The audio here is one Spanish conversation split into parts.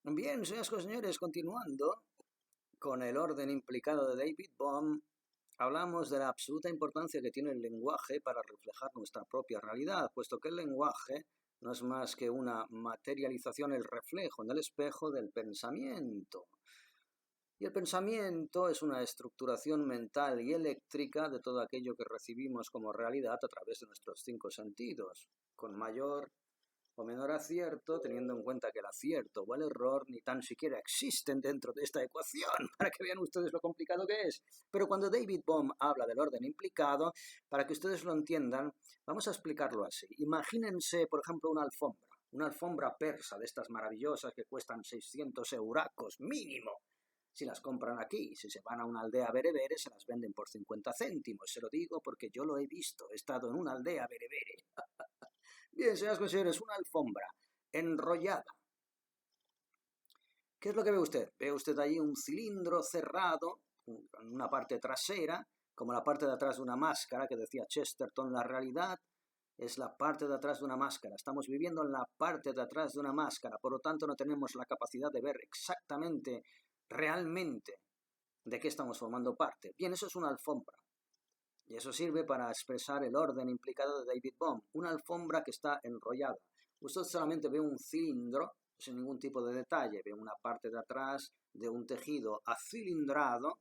Bien, señoras y señores, continuando con el orden implicado de David Bohm, hablamos de la absoluta importancia que tiene el lenguaje para reflejar nuestra propia realidad, puesto que el lenguaje no es más que una materialización, el reflejo en el espejo del pensamiento. Y el pensamiento es una estructuración mental y eléctrica de todo aquello que recibimos como realidad a través de nuestros cinco sentidos, con mayor o menor acierto, teniendo en cuenta que el acierto o el error ni tan siquiera existen dentro de esta ecuación, para que vean ustedes lo complicado que es. Pero cuando David Bohm habla del orden implicado, para que ustedes lo entiendan, vamos a explicarlo así. Imagínense, por ejemplo, una alfombra persa de estas maravillosas que cuestan 600 euracos mínimo. Si las compran aquí, si se van a una aldea berebere, se las venden por 50 céntimos. Se lo digo porque yo lo he visto, he estado en una aldea berebere. Bien, señoras y señores, una alfombra enrollada. ¿Qué es lo que ve usted? Ve usted allí un cilindro cerrado, en una parte trasera, como la parte de atrás de una máscara que decía Chesterton. La realidad es la parte de atrás de una máscara. Estamos viviendo en la parte de atrás de una máscara, por lo tanto no tenemos la capacidad de ver exactamente, realmente, de qué estamos formando parte. Bien, eso es una alfombra. Y eso sirve para expresar el orden implicado de David Bohm. Una alfombra que está enrollada. Usted solamente ve un cilindro sin ningún tipo de detalle. Ve una parte de atrás de un tejido acilindrado,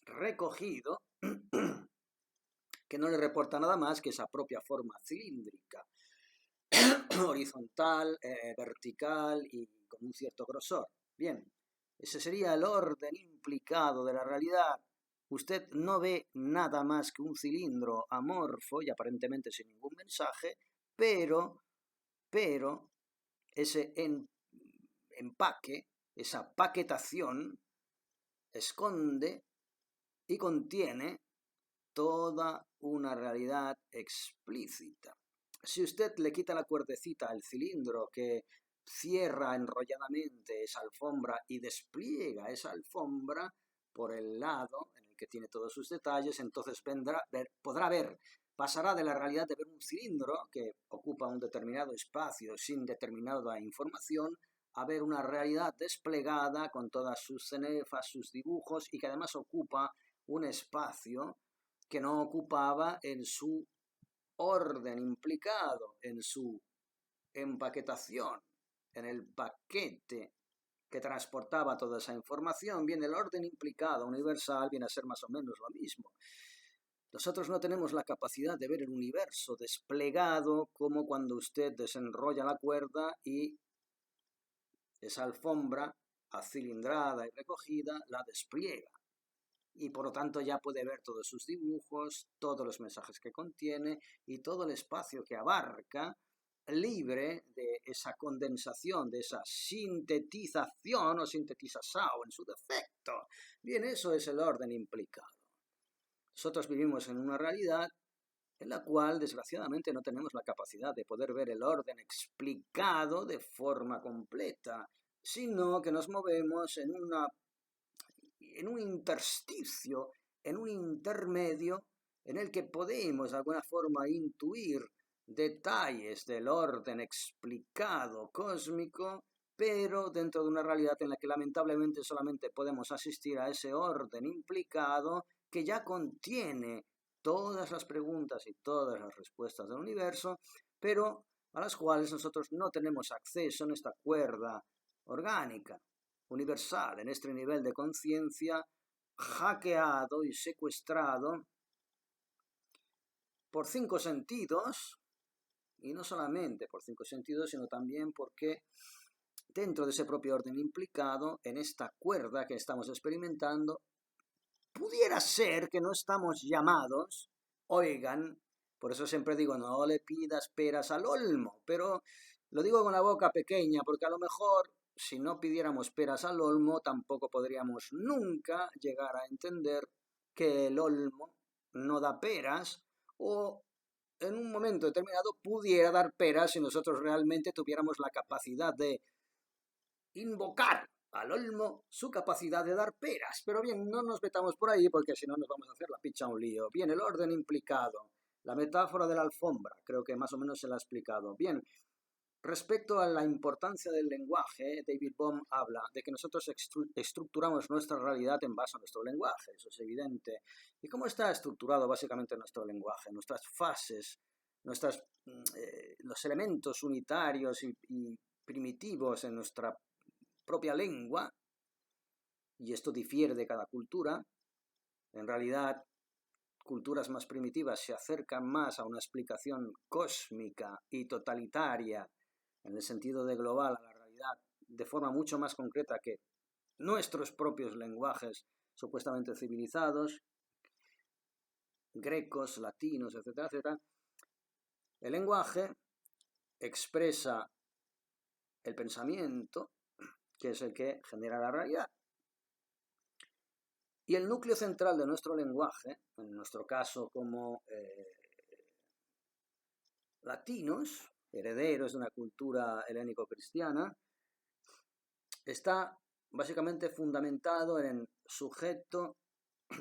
recogido, que no le reporta nada más que esa propia forma cilíndrica, horizontal, vertical y con un cierto grosor. Bien, ese sería el orden implicado de la realidad. Usted no ve nada más que un cilindro amorfo y aparentemente sin ningún mensaje, pero ese empaque, esa paquetación, esconde y contiene toda una realidad explícita. Si usted le quita la cuerdecita al cilindro que cierra enrolladamente esa alfombra y despliega esa alfombra por el lado en el que tiene todos sus detalles, entonces podrá ver, pasará de la realidad de ver un cilindro que ocupa un determinado espacio sin determinada información a ver una realidad desplegada con todas sus cenefas, sus dibujos y que además ocupa un espacio que no ocupaba en su orden implicado, en su empaquetación, en el paquete que transportaba toda esa información. Bien, el orden implicado universal viene a ser más o menos lo mismo. Nosotros no tenemos la capacidad de ver el universo desplegado como cuando usted desenrolla la cuerda y esa alfombra acilindrada y recogida la despliega. Y por lo tanto ya puede ver todos sus dibujos, todos los mensajes que contiene y todo el espacio que abarca, libre de esa condensación, de esa sintetización o sintetización en su defecto. Bien, eso es el orden implicado. Nosotros vivimos en una realidad en la cual desgraciadamente no tenemos la capacidad de poder ver el orden explicado de forma completa, sino que nos movemos en un intersticio, en un intermedio en el que podemos de alguna forma intuir detalles del orden explicado cósmico, pero dentro de una realidad en la que lamentablemente solamente podemos asistir a ese orden implicado que ya contiene todas las preguntas y todas las respuestas del universo, pero a las cuales nosotros no tenemos acceso en esta cuerda orgánica universal, en este nivel de conciencia hackeado y secuestrado por cinco sentidos, y no solamente por cinco sentidos, sino también porque dentro de ese propio orden implicado, en esta cuerda que estamos experimentando, pudiera ser que no estamos llamados, oigan, por eso siempre digo, no le pidas peras al olmo, pero lo digo con la boca pequeña, porque a lo mejor si no pidiéramos peras al olmo, tampoco podríamos nunca llegar a entender que el olmo no da peras o en un momento determinado pudiera dar peras si nosotros realmente tuviéramos la capacidad de invocar al olmo su capacidad de dar peras. Pero bien, no nos metamos por ahí porque si no nos vamos a hacer la picha un lío. Bien, el orden implicado, la metáfora de la alfombra, creo que más o menos se la ha explicado. Bien, Respecto a la importancia del lenguaje, David Bohm habla de que nosotros estructuramos nuestra realidad en base a nuestro lenguaje, eso es evidente. ¿Y cómo está estructurado básicamente nuestro lenguaje? Nuestras fases, los elementos unitarios y primitivos en nuestra propia lengua, y esto difiere de cada cultura. En realidad, culturas más primitivas se acercan más a una explicación cósmica y totalitaria, en el sentido de global a la realidad, de forma mucho más concreta que nuestros propios lenguajes supuestamente civilizados, grecos, latinos, etcétera, etcétera. El lenguaje expresa el pensamiento, que es el que genera la realidad. Y el núcleo central de nuestro lenguaje, en nuestro caso como latinos, herederos de una cultura helénico-cristiana, está básicamente fundamentado en sujeto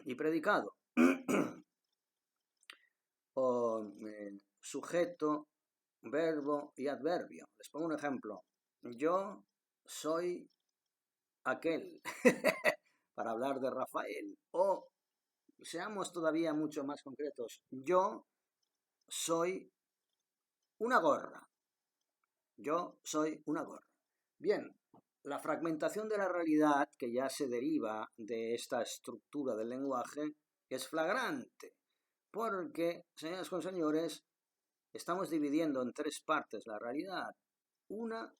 y predicado, o sujeto, verbo y adverbio. Les pongo un ejemplo. Yo soy aquel, para hablar de Rafael, o seamos todavía mucho más concretos. Yo soy una gorra. Yo soy una gorra. Bien, la fragmentación de la realidad, que ya se deriva de esta estructura del lenguaje, es flagrante, porque, señoras y señores, estamos dividiendo en tres partes la realidad. Una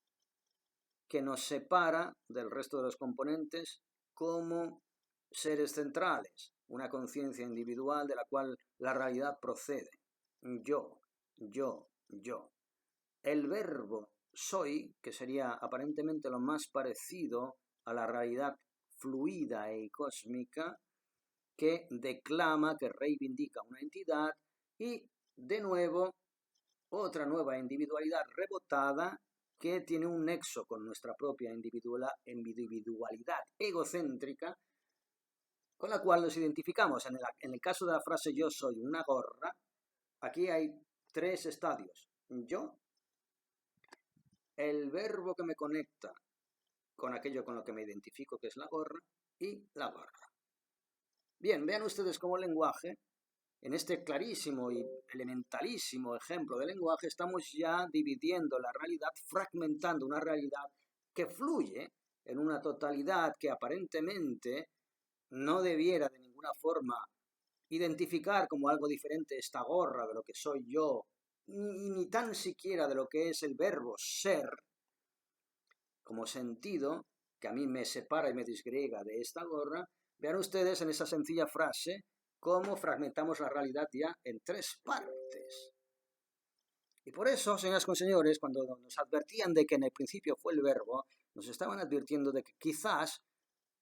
que nos separa del resto de los componentes como seres centrales, una conciencia individual de la cual la realidad procede. Yo. El verbo soy, que sería aparentemente lo más parecido a la realidad fluida y cósmica, que declama, que reivindica una entidad, y de nuevo otra nueva individualidad rebotada que tiene un nexo con nuestra propia individualidad egocéntrica, con la cual nos identificamos. En el caso de la frase yo soy una gorra, aquí hay tres estadios. Yo, el verbo que me conecta con aquello con lo que me identifico, que es la gorra, y la gorra. Bien, vean ustedes cómo el lenguaje, en este clarísimo y elementalísimo ejemplo de lenguaje, estamos ya dividiendo la realidad, fragmentando una realidad que fluye en una totalidad que aparentemente no debiera de ninguna forma identificar como algo diferente esta gorra de lo que soy yo, ni tan siquiera de lo que es el verbo ser, como sentido, que a mí me separa y me disgrega de esta gorra. Vean ustedes en esa sencilla frase cómo fragmentamos la realidad ya en tres partes. Y por eso, señoras y señores, cuando nos advertían de que en el principio fue el verbo, nos estaban advirtiendo de que quizás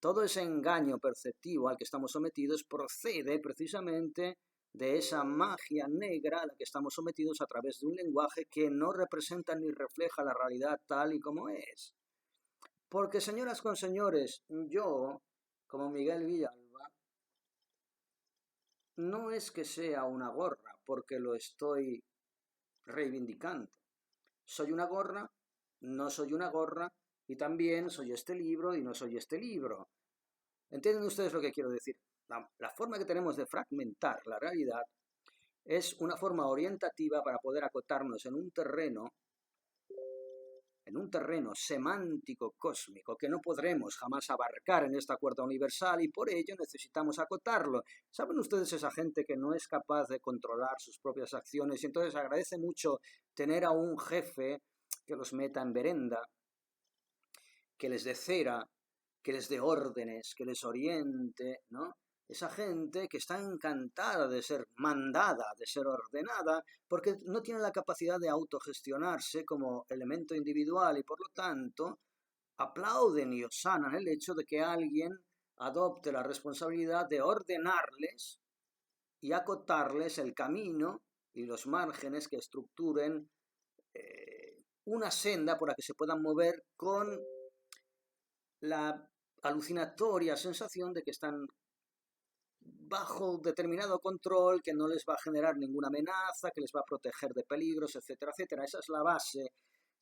todo ese engaño perceptivo al que estamos sometidos procede precisamente de esa magia negra a la que estamos sometidos a través de un lenguaje que no representa ni refleja la realidad tal y como es. Porque, señoras con señores, yo, como Miguel Villalba, no es que sea una gorra, porque lo estoy reivindicando. Soy una gorra, no soy una gorra, y también soy este libro y no soy este libro. ¿Entienden ustedes lo que quiero decir? La forma que tenemos de fragmentar la realidad es una forma orientativa para poder acotarnos en un terreno semántico cósmico que no podremos jamás abarcar en esta cuerda universal y por ello necesitamos acotarlo. ¿Saben ustedes esa gente que no es capaz de controlar sus propias acciones y entonces agradece mucho tener a un jefe que los meta en verenda, que les dé cera, que les dé órdenes, que les oriente, ¿no? Esa gente que está encantada de ser mandada, de ser ordenada, porque no tiene la capacidad de autogestionarse como elemento individual y por lo tanto aplauden y osanan el hecho de que alguien adopte la responsabilidad de ordenarles y acotarles el camino y los márgenes que estructuren una senda por la que se puedan mover con la alucinatoria sensación de que están bajo determinado control, que no les va a generar ninguna amenaza, que les va a proteger de peligros, etcétera, etcétera. Esa es la base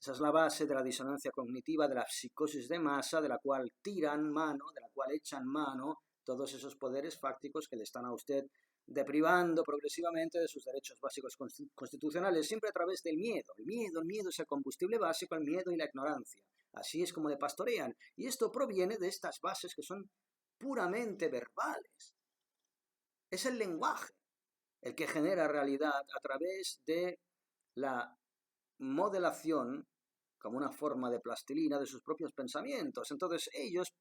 Esa es la base de la disonancia cognitiva, de la psicosis de masa, de la cual tiran mano, de la cual echan mano todos esos poderes fácticos que le están a usted deprivando progresivamente de sus derechos básicos constitucionales, siempre a través del miedo. El miedo es el combustible básico, el miedo y la ignorancia. Así es como le pastorean. Y esto proviene de estas bases que son puramente verbales. Es el lenguaje el que genera realidad a través de la modelación como una forma de plastilina de sus propios pensamientos. Entonces ellos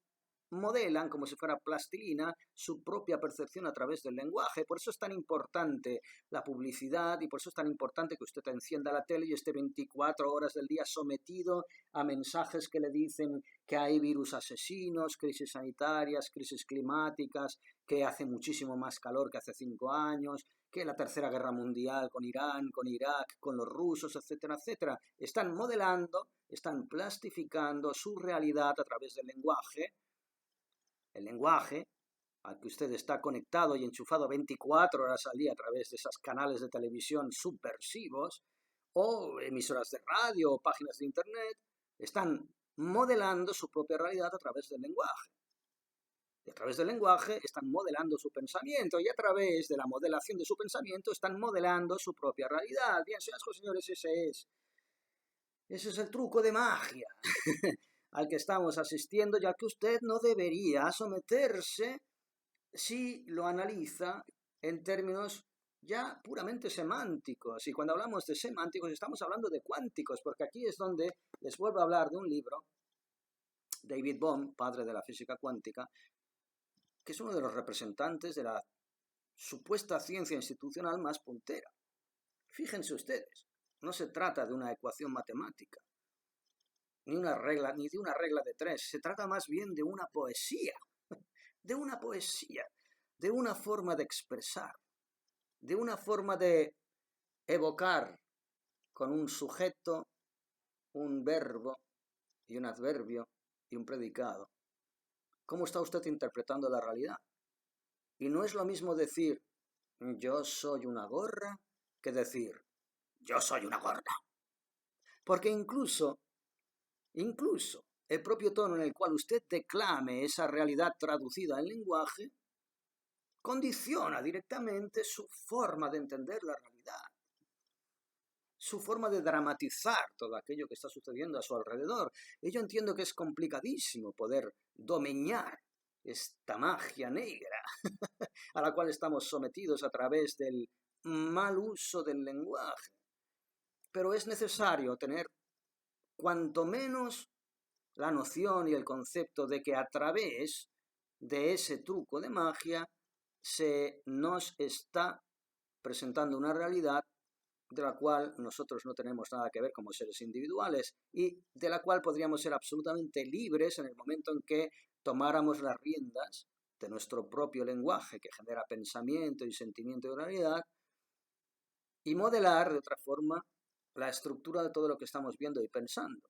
modelan como si fuera plastilina su propia percepción a través del lenguaje. Por eso es tan importante la publicidad y por eso es tan importante que usted encienda la tele y esté 24 horas del día sometido a mensajes que le dicen que hay virus asesinos, crisis sanitarias, crisis climáticas, que hace muchísimo más calor que hace 5 años, que la tercera guerra mundial con Irán, con Irak, con los rusos, etcétera, etcétera. Están modelando, están plastificando su realidad a través del lenguaje. El lenguaje al que usted está conectado y enchufado 24 horas al día a través de esos canales de televisión subversivos o emisoras de radio o páginas de internet, están modelando su propia realidad a través del lenguaje. Y a través del lenguaje están modelando su pensamiento y a través de la modelación de su pensamiento están modelando su propia realidad. Bien, señores, ese es el truco de magia al que estamos asistiendo, ya que usted no debería someterse si lo analiza en términos ya puramente semánticos. Y cuando hablamos de semánticos estamos hablando de cuánticos, porque aquí es donde les vuelvo a hablar de un libro, David Bohm, padre de la física cuántica, que es uno de los representantes de la supuesta ciencia institucional más puntera. Fíjense ustedes, no se trata de una ecuación matemática, ni de una regla de 3, se trata más bien de una poesía, de una forma de expresar, de una forma de evocar con un sujeto, un verbo y un adverbio y un predicado. ¿Cómo está usted interpretando la realidad? Y no es lo mismo decir yo soy una gorra que decir yo soy una gorda. Porque incluso el propio tono en el cual usted declame esa realidad traducida en lenguaje condiciona directamente su forma de entender la realidad, su forma de dramatizar todo aquello que está sucediendo a su alrededor. Y yo entiendo que es complicadísimo poder domeñar esta magia negra a la cual estamos sometidos a través del mal uso del lenguaje. Pero es necesario tener cuanto menos la noción y el concepto de que a través de ese truco de magia se nos está presentando una realidad de la cual nosotros no tenemos nada que ver como seres individuales y de la cual podríamos ser absolutamente libres en el momento en que tomáramos las riendas de nuestro propio lenguaje que genera pensamiento y sentimiento de realidad y modelar de otra forma la estructura de todo lo que estamos viendo y pensando.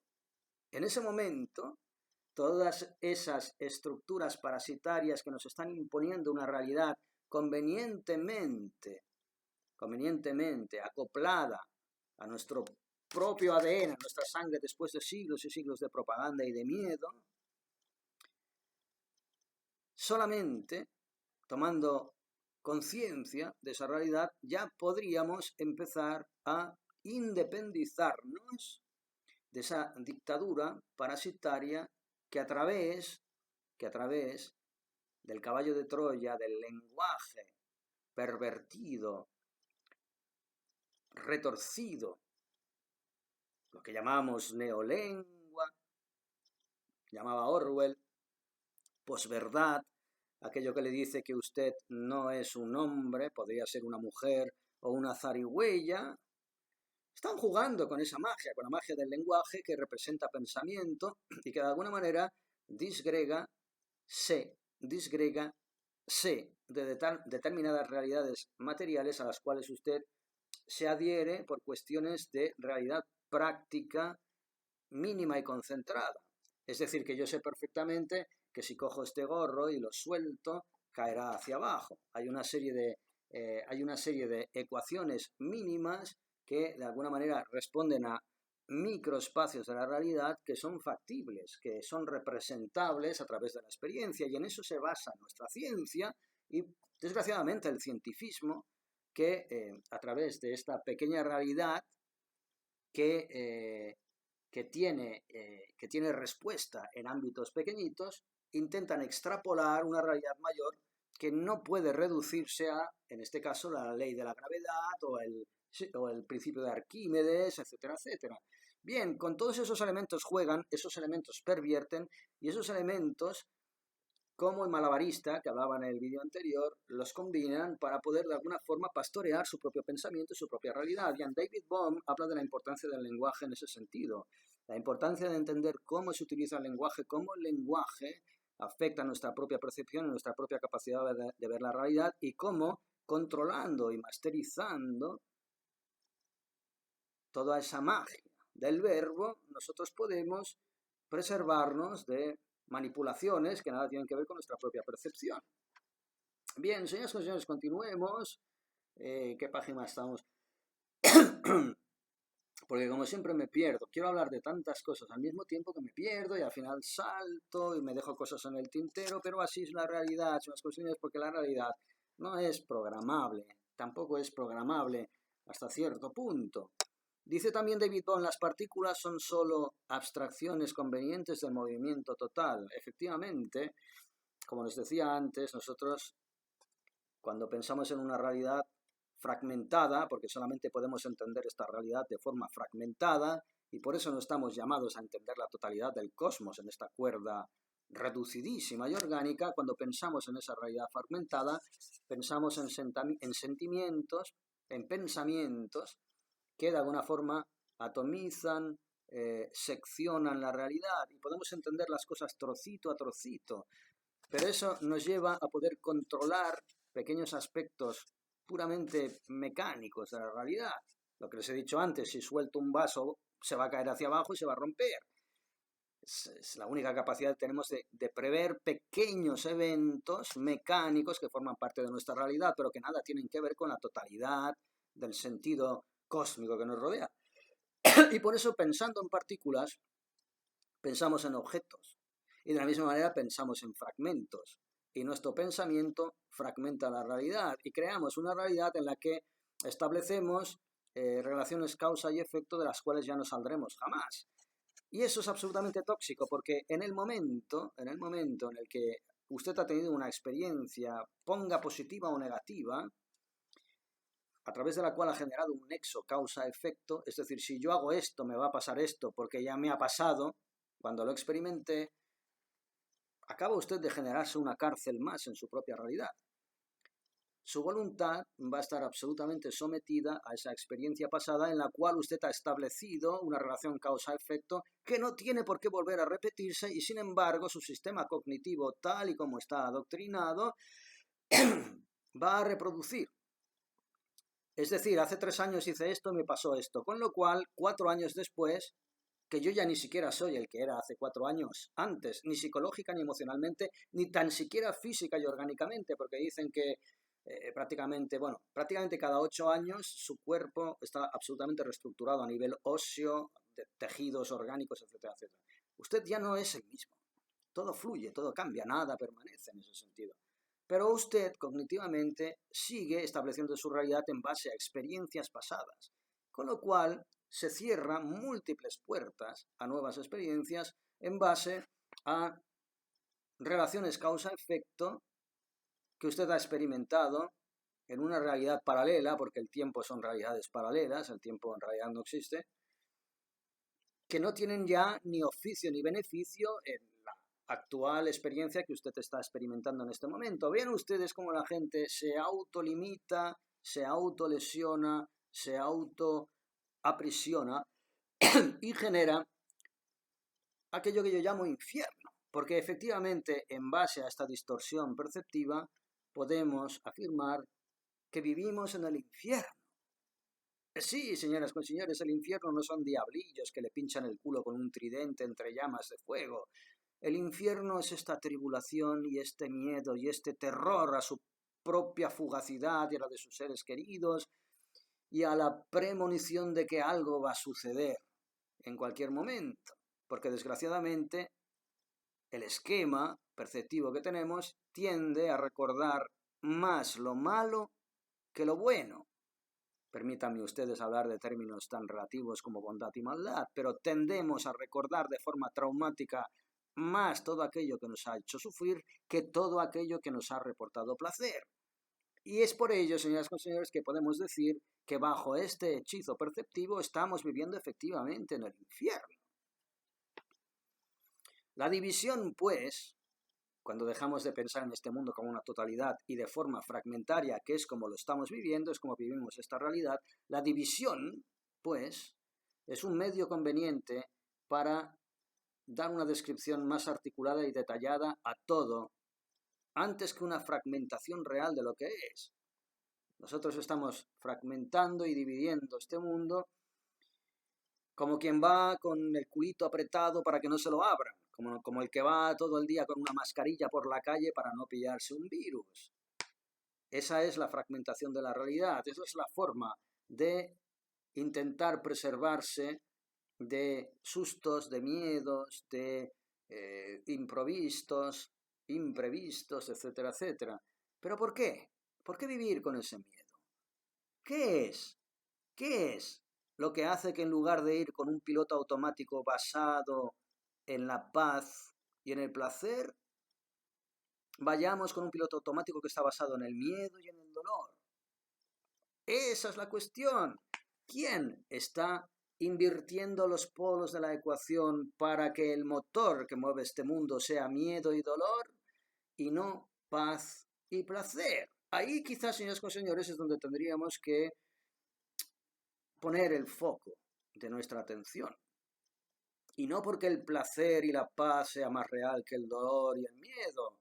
En ese momento, todas esas estructuras parasitarias que nos están imponiendo una realidad convenientemente acoplada a nuestro propio ADN, a nuestra sangre después de siglos y siglos de propaganda y de miedo, solamente tomando conciencia de esa realidad ya podríamos empezar a independizarnos de esa dictadura parasitaria que a través del caballo de Troya, del lenguaje pervertido, retorcido, lo que llamamos neolengua, llamaba Orwell, posverdad, aquello que le dice que usted no es un hombre, podría ser una mujer o una zarigüeya. Están jugando con esa magia, con la magia del lenguaje que representa pensamiento y que de alguna manera disgrega de determinadas realidades materiales a las cuales usted se adhiere por cuestiones de realidad práctica mínima y concentrada. Es decir, que yo sé perfectamente que si cojo este gorro y lo suelto, caerá hacia abajo. Hay una serie de ecuaciones mínimas que de alguna manera responden a microespacios de la realidad que son factibles, que son representables a través de la experiencia, y en eso se basa nuestra ciencia y, desgraciadamente, el cientifismo, que a través de esta pequeña realidad que tiene respuesta en ámbitos pequeñitos, intentan extrapolar una realidad mayor que no puede reducirse a, en este caso, la ley de la gravedad o el principio de Arquímedes, etcétera, etcétera. Bien, con todos esos elementos juegan, esos elementos pervierten, y esos elementos, como el malabarista que hablaba en el vídeo anterior, los combinan para poder de alguna forma pastorear su propio pensamiento y su propia realidad. Y David Bohm habla de la importancia del lenguaje en ese sentido, la importancia de entender cómo se utiliza el lenguaje, cómo el lenguaje afecta a nuestra propia percepción, a nuestra propia capacidad de ver la realidad, y cómo, controlando y masterizando toda esa magia del verbo, nosotros podemos preservarnos de manipulaciones que nada tienen que ver con nuestra propia percepción. Bien, señoras y señores, continuemos. ¿Qué página estamos? Porque como siempre me pierdo. Quiero hablar de tantas cosas al mismo tiempo que me pierdo y al final salto y me dejo cosas en el tintero, pero así es la realidad, son las cuestiones, porque la realidad no es programable, tampoco es programable hasta cierto punto. Dice también David Bohm, las partículas son solo abstracciones convenientes del movimiento total. Efectivamente, como les decía antes, nosotros cuando pensamos en una realidad fragmentada, porque solamente podemos entender esta realidad de forma fragmentada, y por eso no estamos llamados a entender la totalidad del cosmos en esta cuerda reducidísima y orgánica. Cuando pensamos en esa realidad fragmentada, pensamos en sentimientos, en pensamientos que de alguna forma atomizan, seccionan la realidad, y podemos entender las cosas trocito a trocito, pero eso nos lleva a poder controlar pequeños aspectos puramente mecánicos de la realidad. Lo que les he dicho antes, si suelto un vaso se va a caer hacia abajo y se va a romper. Es la única capacidad que tenemos de prever pequeños eventos mecánicos que forman parte de nuestra realidad, pero que nada tienen que ver con la totalidad del sentido cósmico que nos rodea. Y por eso, pensando en partículas, pensamos en objetos. Y de la misma manera pensamos en fragmentos. Y nuestro pensamiento fragmenta la realidad. Y creamos una realidad en la que establecemos relaciones causa y efecto de las cuales ya no saldremos jamás. Y eso es absolutamente tóxico, porque en el momento en el que usted ha tenido una experiencia, ponga positiva o negativa, a través de la cual ha generado un nexo causa-efecto, es decir, si yo hago esto, me va a pasar esto, porque ya me ha pasado, cuando lo experimenté, acaba usted de generarse una cárcel más en su propia realidad. Su voluntad va a estar absolutamente sometida a esa experiencia pasada en la cual usted ha establecido una relación causa-efecto que no tiene por qué volver a repetirse, y sin embargo su sistema cognitivo, tal y como está adoctrinado, va a reproducir. Es decir, hace 3 años hice esto, me pasó esto, con lo cual 4 años después, que yo ya ni siquiera soy el que era hace 4 años antes, ni psicológica ni emocionalmente, ni tan siquiera física y orgánicamente, porque dicen que prácticamente cada 8 años su cuerpo está absolutamente reestructurado a nivel óseo, de tejidos orgánicos, etcétera, etcétera. Usted ya no es el mismo. Todo fluye, todo cambia, nada permanece en ese sentido. Pero usted cognitivamente sigue estableciendo su realidad en base a experiencias pasadas, con lo cual se cierran múltiples puertas a nuevas experiencias en base a relaciones causa-efecto que usted ha experimentado en una realidad paralela, porque el tiempo son realidades paralelas, el tiempo en realidad no existe, que no tienen ya ni oficio ni beneficio en la actual experiencia que usted está experimentando en este momento. Vean ustedes cómo la gente se autolimita, se autolesiona, se autoaprisiona y genera aquello que yo llamo infierno, porque efectivamente en base a esta distorsión perceptiva podemos afirmar que vivimos en el infierno. Sí, señoras y señores, el infierno no son diablillos que le pinchan el culo con un tridente entre llamas de fuego. El infierno es esta tribulación y este miedo y este terror a su propia fugacidad y a la de sus seres queridos, y a la premonición de que algo va a suceder. en cualquier momento, porque desgraciadamente el esquema perceptivo que tenemos tiende a recordar más lo malo que lo bueno. Permítanme ustedes hablar de términos tan relativos como bondad y maldad, pero tendemos a recordar de forma traumática más todo aquello que nos ha hecho sufrir que todo aquello que nos ha reportado placer. Y es por ello, señoras y señores, que podemos decir que bajo este hechizo perceptivo estamos viviendo efectivamente en el infierno. La división, pues, cuando dejamos de pensar en este mundo como una totalidad y de forma fragmentaria, que es como lo estamos viviendo, es como vivimos esta realidad, la división, pues, es un medio conveniente para dar una descripción más articulada y detallada a todo, antes que una fragmentación real de lo que es. Nosotros estamos fragmentando y dividiendo este mundo como quien va con el culito apretado para que no se lo abran, como el que va todo el día con una mascarilla por la calle para no pillarse un virus. Esa es la fragmentación de la realidad, esa es la forma de intentar preservarse de sustos, de miedos, de imprevistos, etcétera, etcétera. ¿Pero por qué? ¿Por qué vivir con ese miedo? ¿Qué es? ¿Qué es lo que hace que en lugar de ir con un piloto automático basado en la paz y en el placer, vayamos con un piloto automático que está basado en el miedo y en el dolor? Esa es la cuestión. ¿Quién está invirtiendo los polos de la ecuación para que el motor que mueve este mundo sea miedo y dolor y no paz y placer? Ahí quizás, señoras y señores, es donde tendríamos que poner el foco de nuestra atención. Y no porque el placer y la paz sea más real que el dolor y el miedo,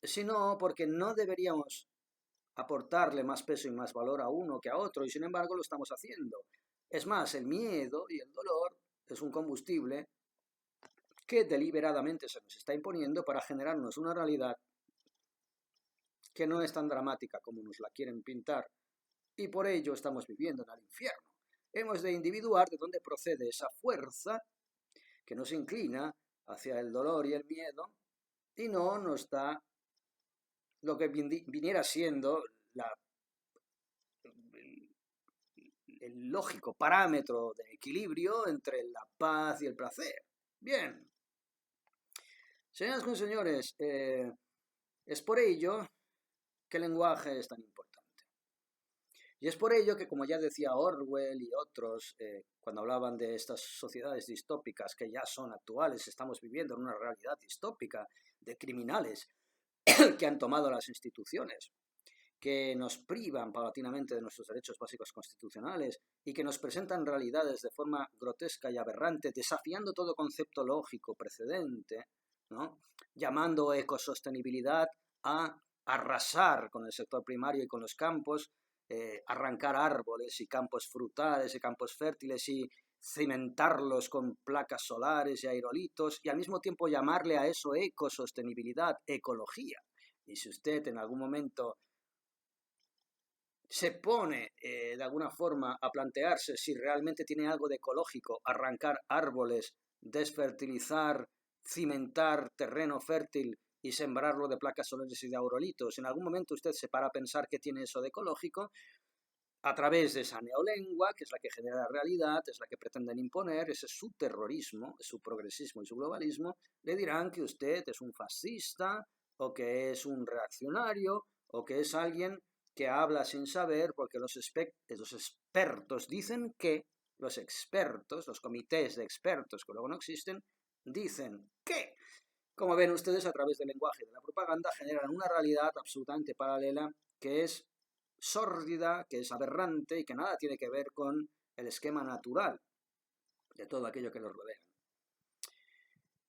sino porque no deberíamos aportarle más peso y más valor a uno que a otro, y sin embargo lo estamos haciendo. Es más, el miedo y el dolor es un combustible que deliberadamente se nos está imponiendo para generarnos una realidad que no es tan dramática como nos la quieren pintar, y por ello estamos viviendo en el infierno. Hemos de individuar de dónde procede esa fuerza que nos inclina hacia el dolor y el miedo y no nos da lo que viniera siendo el lógico parámetro de equilibrio entre la paz y el placer. Bien, señoras y señores, es por ello que el lenguaje es tan importante. Y es por ello que, como ya decía Orwell y otros, cuando hablaban de estas sociedades distópicas que ya son actuales, estamos viviendo en una realidad distópica de criminales que han tomado las instituciones, que nos privan paulatinamente de nuestros derechos básicos constitucionales y que nos presentan realidades de forma grotesca y aberrante, desafiando todo concepto lógico precedente, ¿no? Llamando ecosostenibilidad a arrasar con el sector primario y con los campos, arrancar árboles y campos frutales y campos fértiles y cimentarlos con placas solares y aerolitos y al mismo tiempo llamarle a eso ecosostenibilidad, ecología. Y si usted en algún momento se pone de alguna forma a plantearse si realmente tiene algo de ecológico, arrancar árboles, desfertilizar, cimentar terreno fértil y sembrarlo de placas solares y de aurolitos, en algún momento usted se para a pensar que tiene eso de ecológico, a través de esa neolengua, que es la que genera la realidad, es la que pretenden imponer, ese es su terrorismo, es su progresismo y su globalismo, le dirán que usted es un fascista, o que es un reaccionario, o que es alguien que habla sin saber, porque los expertos dicen que, los expertos, los comités de expertos que luego no existen, dicen que, como ven ustedes, a través del lenguaje de la propaganda generan una realidad absolutamente paralela que es sórdida, que es aberrante y que nada tiene que ver con el esquema natural de todo aquello que nos rodea.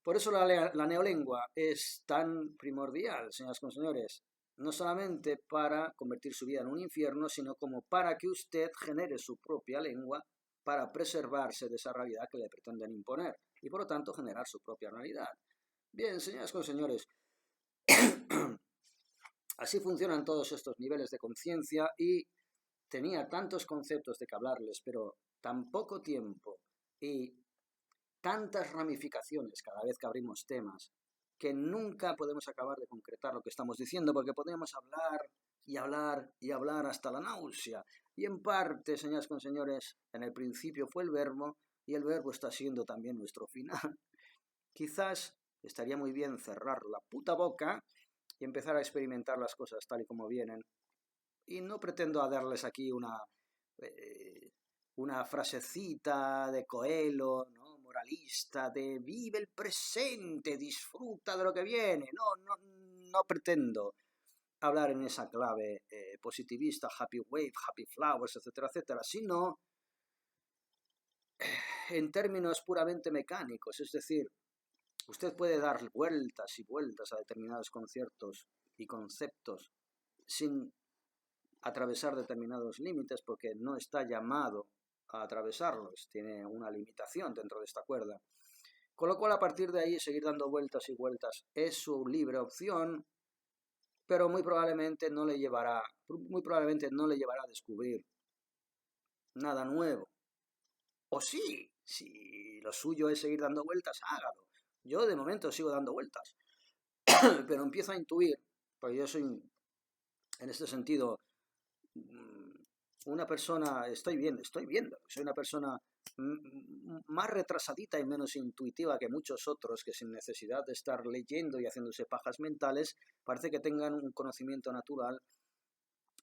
Por eso la neolengua es tan primordial, señoras y señores, no solamente para convertir su vida en un infierno, sino como para que usted genere su propia lengua para preservarse de esa realidad que le pretenden imponer y por lo tanto generar su propia realidad. Bien, señoras y señores, así funcionan todos estos niveles de conciencia y tenía tantos conceptos de que hablarles, pero tan poco tiempo y tantas ramificaciones cada vez que abrimos temas, que nunca podemos acabar de concretar lo que estamos diciendo, porque podemos hablar y hablar y hablar hasta la náusea. Y en parte, señoras con señores, en el principio fue el verbo, y el verbo está siendo también nuestro final. Quizás estaría muy bien cerrar la puta boca y empezar a experimentar las cosas tal y como vienen. Y no pretendo darles aquí una frasecita de Coelho, ¿no?, moralista, de vive el presente, disfruta de lo que viene. No pretendo hablar en esa clave positivista, happy wave, happy flowers, etcétera, etcétera, sino en términos puramente mecánicos. Es decir, usted puede dar vueltas y vueltas a determinados conceptos y conceptos sin atravesar determinados límites, porque no está llamado a atravesarlos, tiene una limitación dentro de esta cuerda. Con lo cual, a partir de ahí, seguir dando vueltas y vueltas es su libre opción, pero muy probablemente no le llevará a descubrir nada nuevo. O sí, si lo suyo es seguir dando vueltas, hágalo. Yo de momento sigo dando vueltas, pero empiezo a intuir, porque yo soy, en este sentido, una persona, estoy viendo, soy una persona más retrasadita y menos intuitiva que muchos otros, que sin necesidad de estar leyendo y haciéndose pajas mentales, parece que tengan un conocimiento natural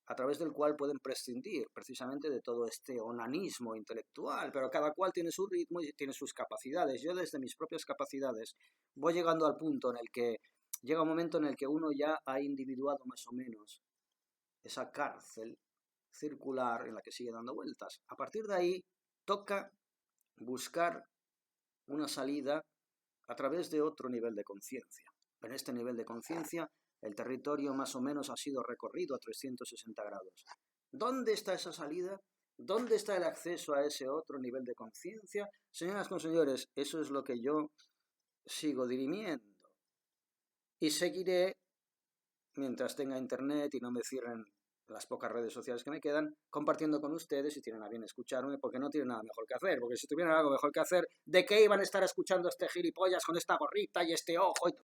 a través del cual pueden prescindir precisamente de todo este onanismo intelectual, pero cada cual tiene su ritmo y tiene sus capacidades. Yo desde mis propias capacidades voy llegando al punto en el que llega un momento en el que uno ya ha individuado más o menos esa cárcel circular en la que sigue dando vueltas. A partir de ahí toca buscar una salida a través de otro nivel de conciencia. En este nivel de conciencia el territorio más o menos ha sido recorrido a 360 grados. ¿Dónde está esa salida? ¿Dónde está el acceso a ese otro nivel de conciencia? Señoras con señores, eso es lo que yo sigo dirimiendo. Y seguiré, mientras tenga internet y no me cierren las pocas redes sociales que me quedan, compartiendo con ustedes si tienen a bien escucharme, porque no tienen nada mejor que hacer. Porque si tuvieran algo mejor que hacer, ¿de qué iban a estar escuchando a este gilipollas con esta gorrita y este ojo y